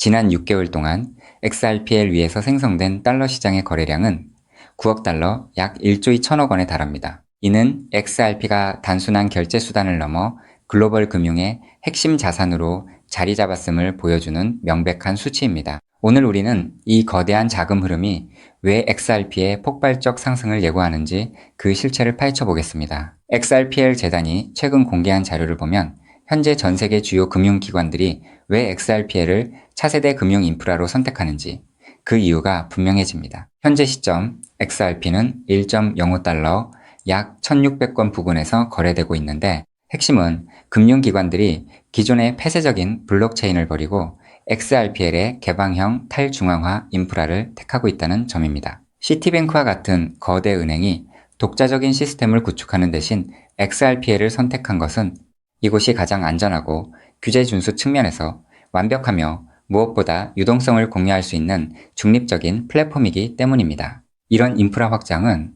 지난 6개월 동안 XRPL 위에서 생성된 달러 시장의 거래량은 9억 달러, 약 1조 2천억 원에 달합니다. 이는 XRP가 단순한 결제 수단을 넘어 글로벌 금융의 핵심 자산으로 자리 잡았음을 보여주는 명백한 수치입니다. 오늘 우리는 이 거대한 자금 흐름이 왜 XRP의 폭발적 상승을 예고하는지 그 실체를 파헤쳐 보겠습니다. XRPL 재단이 최근 공개한 자료를 보면 현재 전 세계 주요 금융기관들이 왜 XRPL을 차세대 금융 인프라로 선택하는지 그 이유가 분명해집니다. 현재 시점 XRP는 1.05달러, 약 1600건 부근에서 거래되고 있는데 핵심은 금융기관들이 기존의 폐쇄적인 블록체인을 버리고 XRPL의 개방형 탈중앙화 인프라를 택하고 있다는 점입니다. 시티뱅크와 같은 거대 은행이 독자적인 시스템을 구축하는 대신 XRPL을 선택한 것은 이곳이 가장 안전하고 규제 준수 측면에서 완벽하며 무엇보다 유동성을 공유할 수 있는 중립적인 플랫폼이기 때문입니다. 이런 인프라 확장은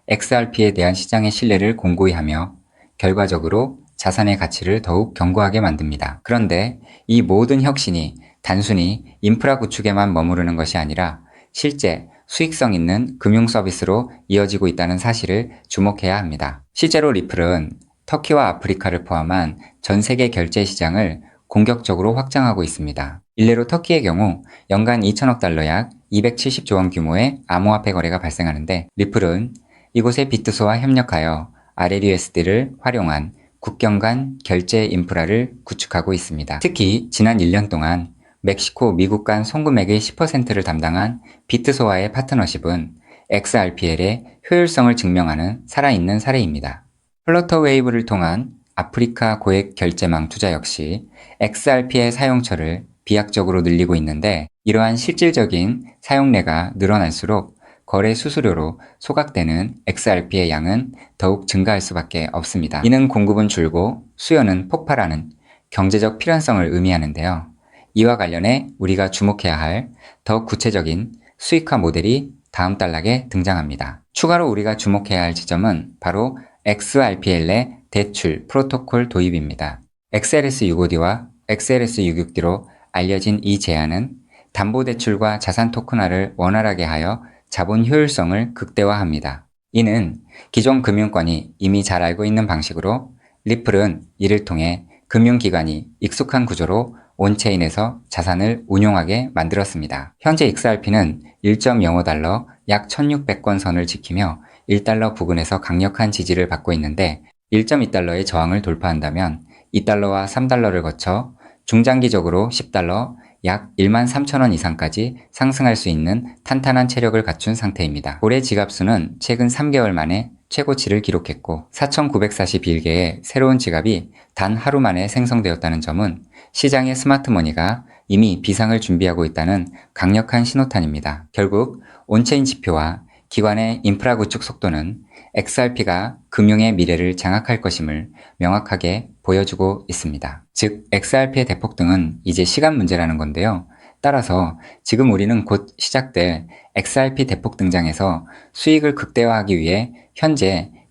XRP에 대한 시장의 신뢰를 공고히 하며 결과적으로 자산의 가치를 더욱 견고하게 만듭니다. 그런데 이 모든 혁신이 단순히 인프라 구축에만 머무르는 것이 아니라 실제 수익성 있는 금융 서비스로 이어지고 있다는 사실을 주목해야 합니다. 실제로 리플은 터키와 아프리카를 포함한 전 세계 결제 시장을 공격적으로 확장하고 있습니다. 일례로 터키의 경우 연간 2천억 달러 약 270조 원 규모의 암호화폐 거래가 발생하는데 리플은 이곳의 비트소와 협력하여 RLUSD를 활용한 국경 간 결제 인프라를 구축하고 있습니다. 특히 지난 1년 동안 멕시코, 미국 간 송금액의 10%를 담당한 비트소와의 파트너십은 XRPL의 효율성을 증명하는 살아있는 사례입니다. 플러터웨이브를 통한 아프리카 고액 결제망 투자 역시 XRP의 사용처를 비약적으로 늘리고 있는데 이러한 실질적인 사용례가 늘어날수록 거래 수수료로 소각되는 XRP의 양은 더욱 증가할 수밖에 없습니다. 이는 공급은 줄고 수요는 폭발하는 경제적 필연성을 의미하는데요. 이와 관련해 우리가 주목해야 할 더 구체적인 수익화 모델이 다음 단락에 등장합니다. 추가로 우리가 주목해야 할 지점은 바로 XRPL의 대출 프로토콜 도입입니다. XLS650D와 XLS660D로 알려진 이 제안은 담보대출과 자산 토큰화를 원활하게 하여 자본 효율성을 극대화합니다. 이는 기존 금융권이 이미 잘 알고 있는 방식으로 리플은 이를 통해 금융기관이 익숙한 구조로 온체인에서 자산을 운용하게 만들었습니다. 현재 XRP는 1.05달러 약 1600권 선을 지키며 1달러 부근에서 강력한 지지를 받고 있는데 1.2달러의 저항을 돌파한다면 2달러와 3달러를 거쳐 중장기적으로 10달러 약 13,000원 이상까지 상승할 수 있는 탄탄한 체력을 갖춘 상태입니다. 올해 지갑수는 최근 3개월 만에 최고치를 기록했고 4,941개의 새로운 지갑이 단 하루 만에 생성되었다는 점은 시장의 스마트머니가 이미 비상을 준비하고 있다는 강력한 신호탄입니다. 결국 온체인 지표와 기관의 인프라 구축 속도는 XRP가 금융의 미래를 장악할 것임을 명확하게 보여주고 있습니다. 즉, XRP의 대폭등은 이제 시간 문제라는 건데요. 따라서 지금 우리는 곧 시작될 XRP 대폭 등장에서 수익을 극대화하기 위해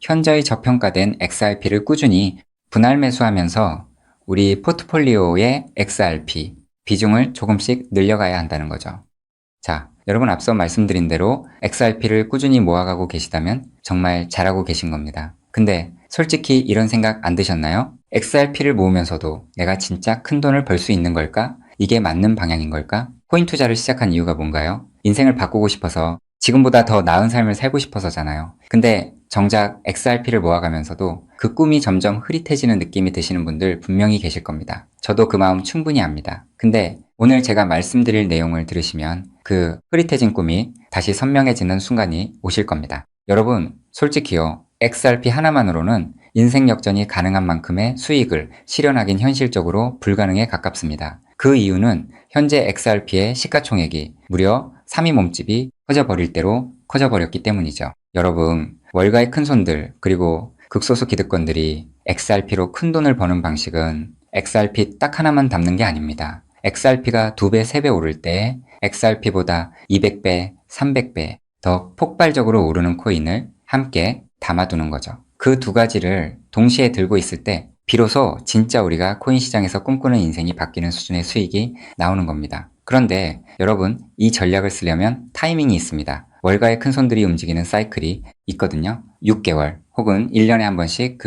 현저히 저평가된 XRP를 꾸준히 분할 매수하면서 우리 포트폴리오의 XRP 비중을 조금씩 늘려가야 한다는 거죠. 자, 여러분 앞서 말씀드린 대로 XRP를 꾸준히 모아가고 계시다면 정말 잘하고 계신 겁니다. 근데 솔직히 이런 생각 안 드셨나요? XRP를 모으면서도 내가 진짜 큰 돈을 벌 수 있는 걸까? 이게 맞는 방향인 걸까? 코인 투자를 시작한 이유가 뭔가요? 인생을 바꾸고 싶어서 지금보다 더 나은 삶을 살고 싶어서잖아요. 근데 정작 XRP를 모아가면서도 그 꿈이 점점 흐릿해지는 느낌이 드시는 분들 분명히 계실 겁니다. 저도 그 마음 충분히 압니다. 근데 오늘 제가 말씀드릴 내용을 들으시면 그 흐릿해진 꿈이 다시 선명해지는 순간이 오실 겁니다. 여러분, 솔직히요. XRP 하나만으로는 인생 역전이 가능한 만큼의 수익을 실현하긴 현실적으로 불가능에 가깝습니다. 그 이유는 현재 XRP의 시가총액이 무려 3위 몸집이 커져버릴 대로 커져버렸기 때문이죠. 여러분, 월가의 큰손들 그리고 극소수 기득권들이 XRP로 큰 돈을 버는 방식은 XRP 딱 하나만 담는 게 아닙니다. XRP가 2배, 3배 오를 때 XRP보다 200배, 300배 더 폭발적으로 오르는 코인을 함께 담아두는 거죠. 그 두 가지를 동시에 들고 있을 때 비로소 진짜 우리가 코인 시장에서 꿈꾸는 인생이 바뀌는 수준의 수익이 나오는 겁니다. 그런데 여러분, 이 전략을 쓰려면 타이밍이 있습니다. 월가의 큰손들이 움직이는 사이클이 있거든요. 6개월 혹은 1년에 한 번씩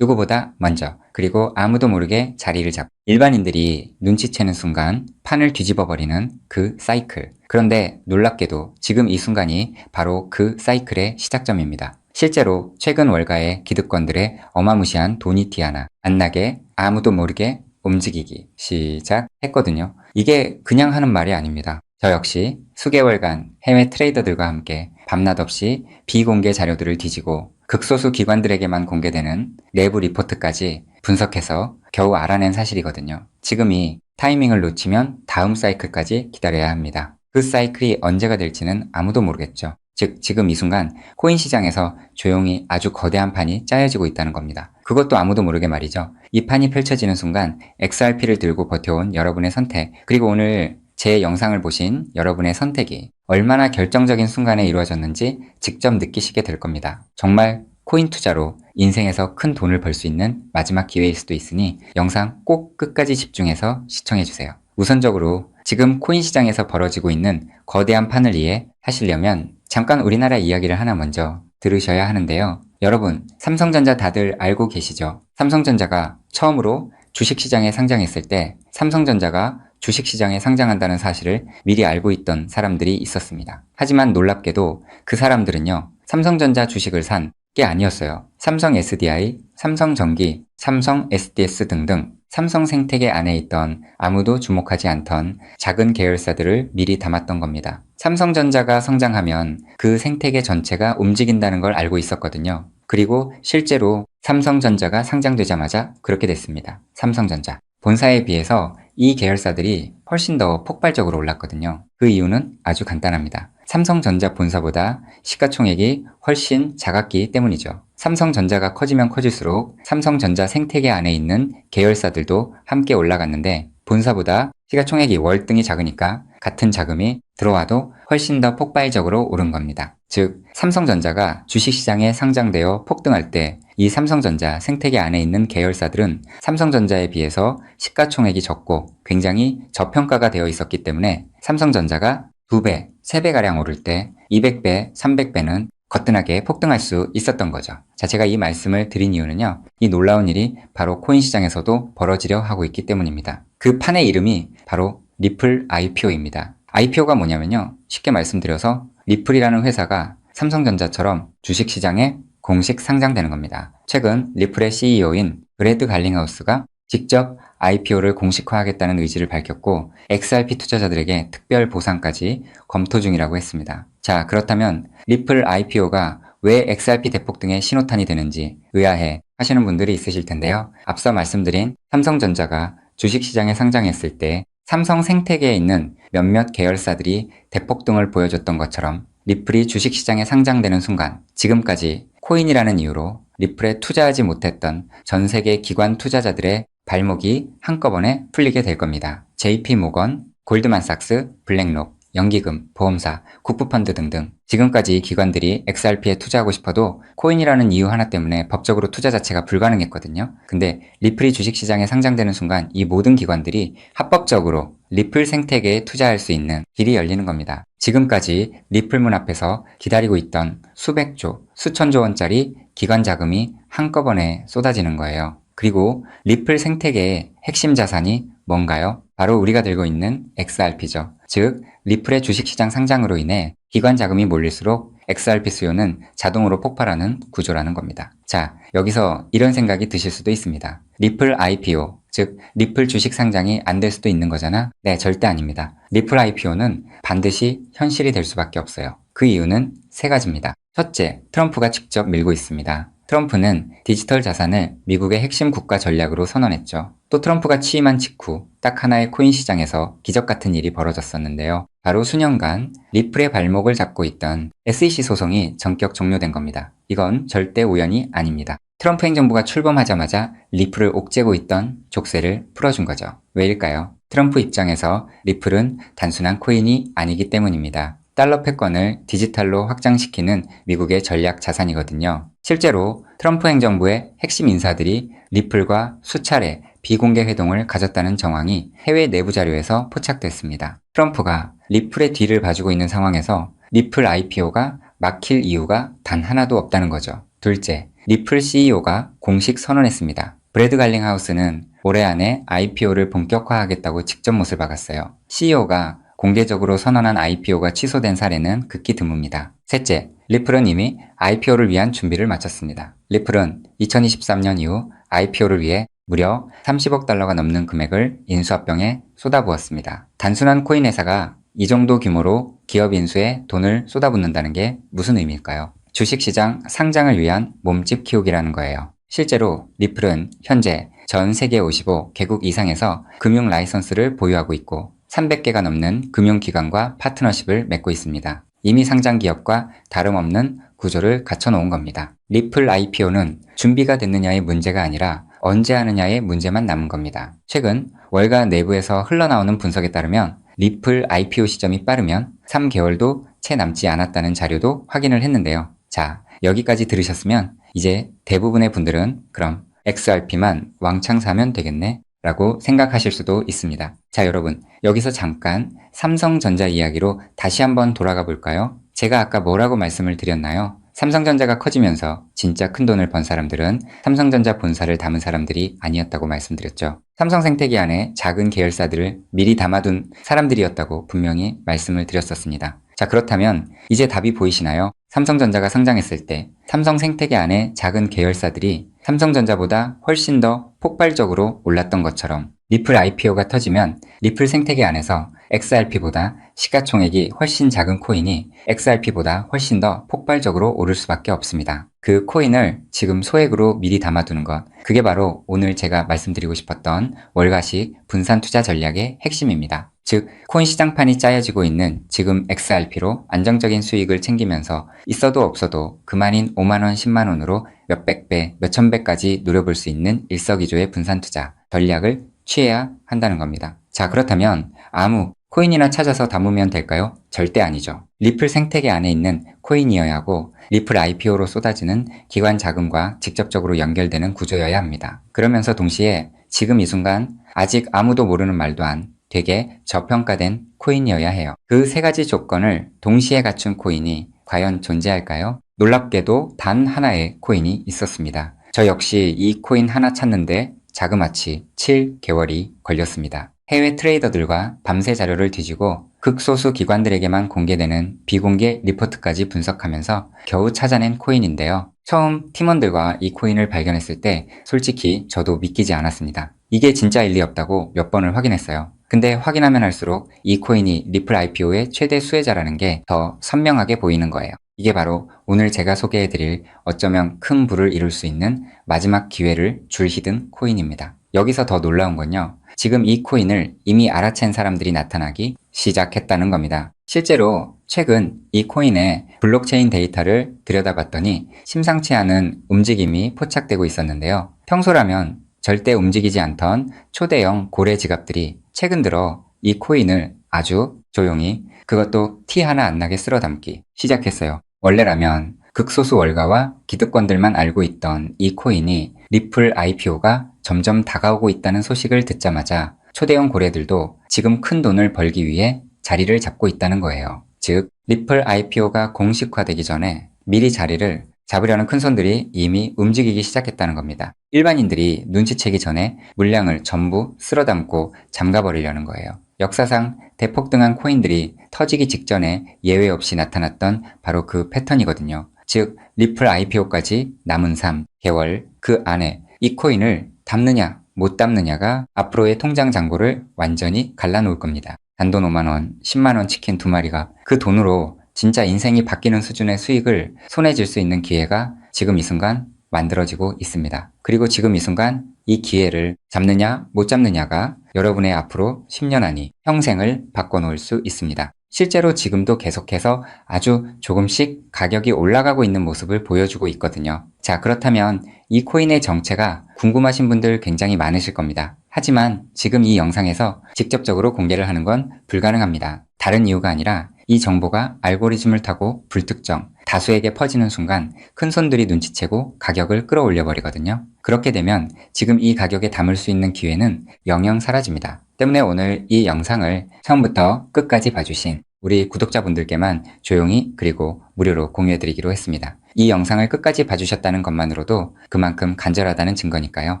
누구보다 먼저, 그리고 아무도 모르게 자리를 잡고 일반인들이 눈치채는 순간 판을 뒤집어 버리는 그 사이클. 그런데 놀랍게도 지금 이 순간이 바로 그 사이클의 시작점입니다. 실제로 최근 월가의 기득권들의 어마무시한 돈이 티 하나 안 나게 아무도 모르게 움직이기 시작했거든요. 이게 그냥 하는 말이 아닙니다. 저 역시 수개월간 해외 트레이더들과 함께 밤낮 없이 비공개 자료들을 뒤지고 극소수 기관들에게만 공개되는 내부 리포트까지 분석해서 겨우 알아낸 사실이거든요. 지금이 타이밍을 놓치면 다음 사이클까지 기다려야 합니다. 그 사이클이 언제가 될지는 아무도 모르겠죠. 즉, 지금 이 순간 코인 시장에서 조용히 아주 거대한 판이 짜여지고 있다는 겁니다. 그것도 아무도 모르게 말이죠. 이 판이 펼쳐지는 순간 XRP를 들고 버텨온 여러분의 선택, 그리고 오늘 제 영상을 보신 여러분의 선택이 얼마나 결정적인 순간에 이루어졌는지 직접 느끼시게 될 겁니다. 정말 코인 투자로 인생에서 큰 돈을 벌 수 있는 마지막 기회일 수도 있으니 영상 꼭 끝까지 집중해서 시청해주세요. 우선적으로 지금 코인 시장에서 벌어지고 있는 거대한 판을 이해하시려면 잠깐 우리나라 이야기를 하나 먼저 들으셔야 하는데요. 여러분, 삼성전자 다들 알고 계시죠? 삼성전자가 처음으로 주식시장에 상장했을 때 삼성전자가 주식시장에 상장한다는 사실을 미리 알고 있던 사람들이 있었습니다. 하지만 놀랍게도 그 사람들은요, 삼성전자 주식을 산 게 아니었어요. 삼성 SDI, 삼성전기, 삼성 SDS 등등 삼성 생태계 안에 있던 아무도 주목하지 않던 작은 계열사들을 미리 담았던 겁니다. 삼성전자가 성장하면 그 생태계 전체가 움직인다는 걸 알고 있었거든요. 그리고 실제로 삼성전자가 상장되자마자 그렇게 됐습니다. 삼성전자. 본사에 비해서 이 계열사들이 훨씬 더 폭발적으로 올랐거든요. 그 이유는 아주 간단합니다. 삼성전자 본사보다 시가총액이 훨씬 작았기 때문이죠. 삼성전자가 커지면 커질수록 삼성전자 생태계 안에 있는 계열사들도 함께 올라갔는데 본사보다 시가총액이 월등히 작으니까 같은 자금이 들어와도 훨씬 더 폭발적으로 오른 겁니다. 즉, 삼성전자가 주식시장에 상장되어 폭등할 때 이 삼성전자 생태계 안에 있는 계열사들은 삼성전자에 비해서 시가총액이 적고 굉장히 저평가가 되어 있었기 때문에 삼성전자가 2배, 3배가량 오를 때 200배, 300배는 거뜬하게 폭등할 수 있었던 거죠. 자, 제가 이 말씀을 드린 이유는요, 이 놀라운 일이 바로 코인 시장에서도 벌어지려 하고 있기 때문입니다. 그 판의 이름이 바로 리플 IPO입니다. IPO가 뭐냐면요, 쉽게 말씀드려서 리플이라는 회사가 삼성전자처럼 주식시장에 공식 상장되는 겁니다. 최근 리플의 CEO인 브래드 갈링하우스가 직접 IPO를 공식화하겠다는 의지를 밝혔고 XRP 투자자들에게 특별 보상까지 검토 중이라고 했습니다. 자, 그렇다면 리플 IPO가 왜 XRP 대폭 등의 신호탄이 되는지 의아해 하시는 분들이 있으실 텐데요. 앞서 말씀드린 삼성전자가 주식시장에 상장했을 때 삼성 생태계에 있는 몇몇 계열사들이 대폭등을 보여줬던 것처럼 리플이 주식시장에 상장되는 순간 지금까지 코인이라는 이유로 리플에 투자하지 못했던 전 세계 기관 투자자들의 발목이 한꺼번에 풀리게 될 겁니다. JP모건, 골드만삭스, 블랙록, 연기금, 보험사, 국부펀드 등등 지금까지 기관들이 XRP에 투자하고 싶어도 코인이라는 이유 하나 때문에 법적으로 투자 자체가 불가능했거든요. 근데 리플이 주식시장에 상장되는 순간 이 모든 기관들이 합법적으로 리플 생태계에 투자할 수 있는 길이 열리는 겁니다. 지금까지 리플 문 앞에서 기다리고 있던 수백조, 수천조 원짜리 기관 자금이 한꺼번에 쏟아지는 거예요. 그리고 리플 생태계의 핵심 자산이 뭔가요? 바로 우리가 들고 있는 XRP죠. 즉, 리플의 주식시장 상장으로 인해 기관 자금이 몰릴수록 XRP 수요는 자동으로 폭발하는 구조라는 겁니다. 자, 여기서 이런 생각이 드실 수도 있습니다. 리플 IPO, 즉 리플 주식 상장이 안 될 수도 있는 거잖아? 네, 절대 아닙니다. 리플 IPO는 반드시 현실이 될 수밖에 없어요. 그 이유는 세 가지입니다. 첫째, 트럼프가 직접 밀고 있습니다. 트럼프는 디지털 자산을 미국의 핵심 국가 전략으로 선언했죠. 또 트럼프가 취임한 직후 딱 하나의 코인 시장에서 기적 같은 일이 벌어졌었는데요. 바로 수년간 리플의 발목을 잡고 있던 SEC 소송이 전격 종료된 겁니다. 이건 절대 우연이 아닙니다. 트럼프 행정부가 출범하자마자 리플을 옥죄고 있던 족쇄를 풀어준 거죠. 왜일까요? 트럼프 입장에서 리플은 단순한 코인이 아니기 때문입니다. 달러 패권을 디지털로 확장시키는 미국의 전략 자산이거든요. 실제로 트럼프 행정부의 핵심 인사들이 리플과 수차례 비공개 회동을 가졌다는 정황이 해외 내부 자료에서 포착됐습니다. 트럼프가 리플의 뒤를 봐주고 있는 상황에서 리플 IPO가 막힐 이유가 단 하나도 없다는 거죠. 둘째, 리플 CEO가 공식 선언했습니다. 브래드 갈링하우스는 올해 안에 IPO를 본격화하겠다고 직접 못을 박았어요. CEO가 공개적으로 선언한 IPO가 취소된 사례는 극히 드뭅니다. 셋째, 리플은 이미 IPO를 위한 준비를 마쳤습니다. 리플은 2023년 이후 IPO를 위해 무려 30억 달러가 넘는 금액을 인수합병에 쏟아부었습니다. 단순한 코인 회사가 이 정도 규모로 기업 인수에 돈을 쏟아붓는다는 게 무슨 의미일까요? 주식시장 상장을 위한 몸집 키우기라는 거예요. 실제로 리플은 현재 전 세계 55개국 이상에서 금융 라이선스를 보유하고 있고 300개가 넘는 금융기관과 파트너십을 맺고 있습니다. 이미 상장 기업과 다름없는 구조를 갖춰놓은 겁니다. 리플 IPO는 준비가 됐느냐의 문제가 아니라 언제 하느냐의 문제만 남은 겁니다. 최근 월가 내부에서 흘러나오는 분석에 따르면 리플 IPO 시점이 빠르면 3개월도 채 남지 않았다는 자료도 확인을 했는데요. 자, 여기까지 들으셨으면 이제 대부분의 분들은 그럼 XRP만 왕창 사면 되겠네 라고 생각하실 수도 있습니다. 자, 여러분, 여기서 잠깐 삼성전자 이야기로 다시 한번 돌아가 볼까요? 제가 아까 뭐라고 말씀을 드렸나요? 삼성전자가 커지면서 진짜 큰 돈을 번 사람들은 삼성전자 본사를 담은 사람들이 아니었다고 말씀드렸죠. 삼성생태계 안에 작은 계열사들을 미리 담아둔 사람들이었다고 분명히 말씀을 드렸었습니다. 자, 그렇다면 이제 답이 보이시나요? 삼성전자가 상장했을 때 삼성생태계 안에 작은 계열사들이 삼성전자보다 훨씬 더 폭발적으로 올랐던 것처럼 리플 IPO가 터지면 리플 생태계 안에서 XRP보다 시가총액이 훨씬 작은 코인이 XRP보다 훨씬 더 폭발적으로 오를 수밖에 없습니다. 그 코인을 지금 소액으로 미리 담아두는 것, 그게 바로 오늘 제가 말씀드리고 싶었던 월가식 분산 투자 전략의 핵심입니다. 즉, 코인 시장판이 짜여지고 있는 지금 XRP로 안정적인 수익을 챙기면서 있어도 없어도 그만인 5만원, 10만원으로 몇백 배, 몇천 배까지 노려볼 수 있는 일석이조의 분산 투자 전략을 취해야 한다는 겁니다. 자, 그렇다면 아무 코인이나 찾아서 담으면 될까요? 절대 아니죠. 리플 생태계 안에 있는 코인이어야 하고 리플 IPO로 쏟아지는 기관 자금과 직접적으로 연결되는 구조여야 합니다. 그러면서 동시에 지금 이 순간 아직 아무도 모르는 말도 안 되게 저평가된 코인이어야 해요. 그 세 가지 조건을 동시에 갖춘 코인이 과연 존재할까요? 놀랍게도 단 하나의 코인이 있었습니다. 저 역시 이 코인 하나 찾는데 자그마치 7개월이 걸렸습니다. 해외 트레이더들과 밤새 자료를 뒤지고 극소수 기관들에게만 공개되는 비공개 리포트까지 분석하면서 겨우 찾아낸 코인인데요. 처음 팀원들과 이 코인을 발견했을 때 솔직히 저도 믿기지 않았습니다. 이게 진짜일 리 없다고 몇 번을 확인했어요. 근데 확인하면 할수록 이 코인이 리플 IPO의 최대 수혜자라는 게 더 선명하게 보이는 거예요. 이게 바로 오늘 제가 소개해드릴 어쩌면 큰 부를 이룰 수 있는 마지막 기회를 줄히든 코인입니다. 여기서 더 놀라운 건요. 지금 이 코인을 이미 알아챈 사람들이 나타나기 시작했다는 겁니다. 실제로 최근 이 코인의 블록체인 데이터를 들여다봤더니 심상치 않은 움직임이 포착되고 있었는데요. 평소라면 절대 움직이지 않던 초대형 고래 지갑들이 최근 들어 이 코인을 아주 조용히 그것도 티 하나 안 나게 쓸어 담기 시작했어요. 원래라면 극소수 월가와 기득권들만 알고 있던 이 코인이 리플 IPO가 점점 다가오고 있다는 소식을 듣자마자 초대형 고래들도 지금 큰 돈을 벌기 위해 자리를 잡고 있다는 거예요. 즉, 리플 IPO가 공식화되기 전에 미리 자리를 잡으려는 큰손들이 이미 움직이기 시작했다는 겁니다. 일반인들이 눈치채기 전에 물량을 전부 쓸어담고 잠가버리려는 거예요. 역사상 대폭등한 코인들이 터지기 직전에 예외 없이 나타났던 바로 그 패턴이거든요. 즉, 리플 IPO까지 남은 3개월 그 안에 이 코인을 담느냐 못 담느냐가 앞으로의 통장 잔고를 완전히 갈라놓을 겁니다. 단돈 5만원, 10만원 치킨 2마리가 그 돈으로 진짜 인생이 바뀌는 수준의 수익을 손에 쥘 수 있는 기회가 지금 이 순간 만들어지고 있습니다. 그리고 지금 이 순간 이 기회를 잡느냐 못 잡느냐가 여러분의 앞으로 10년 안이 평생을 바꿔놓을 수 있습니다. 실제로 지금도 계속해서 아주 조금씩 가격이 올라가고 있는 모습을 보여주고 있거든요. 자, 그렇다면 이 코인의 정체가 궁금하신 분들 굉장히 많으실 겁니다. 하지만 지금 이 영상에서 직접적으로 공개를 하는 건 불가능합니다. 다른 이유가 아니라 이 정보가 알고리즘을 타고 불특정, 다수에게 퍼지는 순간 큰 손들이 눈치채고 가격을 끌어올려 버리거든요. 그렇게 되면 지금 이 가격에 담을 수 있는 기회는 영영 사라집니다. 때문에 오늘 이 영상을 처음부터 끝까지 봐주신 우리 구독자분들께만 조용히 그리고 무료로 공유해드리기로 했습니다. 이 영상을 끝까지 봐주셨다는 것만으로도 그만큼 간절하다는 증거니까요.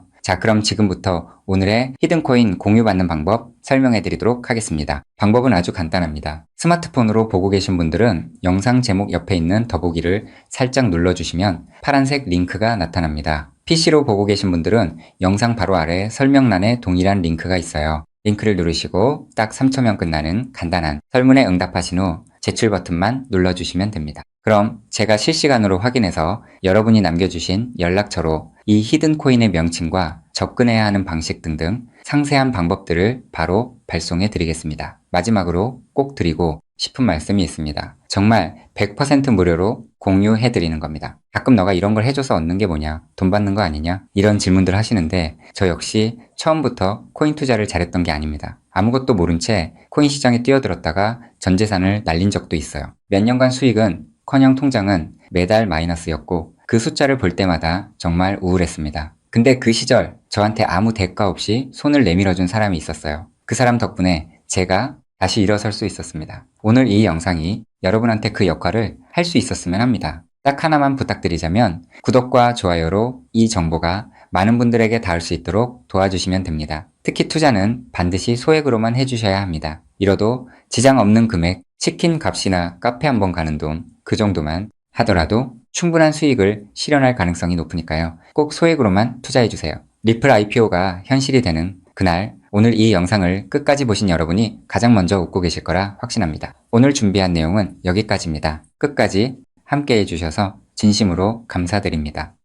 자, 그럼 지금부터 오늘의 히든코인 공유받는 방법 설명해드리도록 하겠습니다. 방법은 아주 간단합니다. 스마트폰으로 보고 계신 분들은 영상 제목 옆에 있는 더보기를 살짝 눌러주시면 파란색 링크가 나타납니다. PC로 보고 계신 분들은 영상 바로 아래 설명란에 동일한 링크가 있어요. 링크를 누르시고 딱 3초면 끝나는 간단한 설문에 응답하신 후 제출 버튼만 눌러주시면 됩니다. 그럼 제가 실시간으로 확인해서 여러분이 남겨주신 연락처로 이 히든코인의 명칭과 접근해야 하는 방식 등등 상세한 방법들을 바로 발송해 드리겠습니다. 마지막으로 꼭 드리고 싶은 말씀이 있습니다. 정말 100% 무료로 공유해 드리는 겁니다. 가끔 너가 이런 걸 해줘서 얻는 게 뭐냐? 돈 받는 거 아니냐? 이런 질문들 하시는데 저 역시 처음부터 코인 투자를 잘했던 게 아닙니다. 아무것도 모른 채 코인 시장에 뛰어들었다가 전 재산을 날린 적도 있어요. 몇 년간 수익은 커녕 통장은 매달 마이너스였고 그 숫자를 볼 때마다 정말 우울했습니다. 근데 그 시절 저한테 아무 대가 없이 손을 내밀어준 사람이 있었어요. 그 사람 덕분에 제가 다시 일어설 수 있었습니다. 오늘 이 영상이 여러분한테 그 역할을 할 수 있었으면 합니다. 딱 하나만 부탁드리자면 구독과 좋아요로 이 정보가 많은 분들에게 닿을 수 있도록 도와주시면 됩니다. 특히 투자는 반드시 소액으로만 해주셔야 합니다. 이뤄도 지장 없는 금액, 치킨 값이나 카페 한번 가는 돈, 그 정도만 하더라도 충분한 수익을 실현할 가능성이 높으니까요. 꼭 소액으로만 투자해주세요. 리플 IPO가 현실이 되는 그날, 오늘 이 영상을 끝까지 보신 여러분이 가장 먼저 웃고 계실 거라 확신합니다. 오늘 준비한 내용은 여기까지입니다. 끝까지 함께 해주셔서 진심으로 감사드립니다.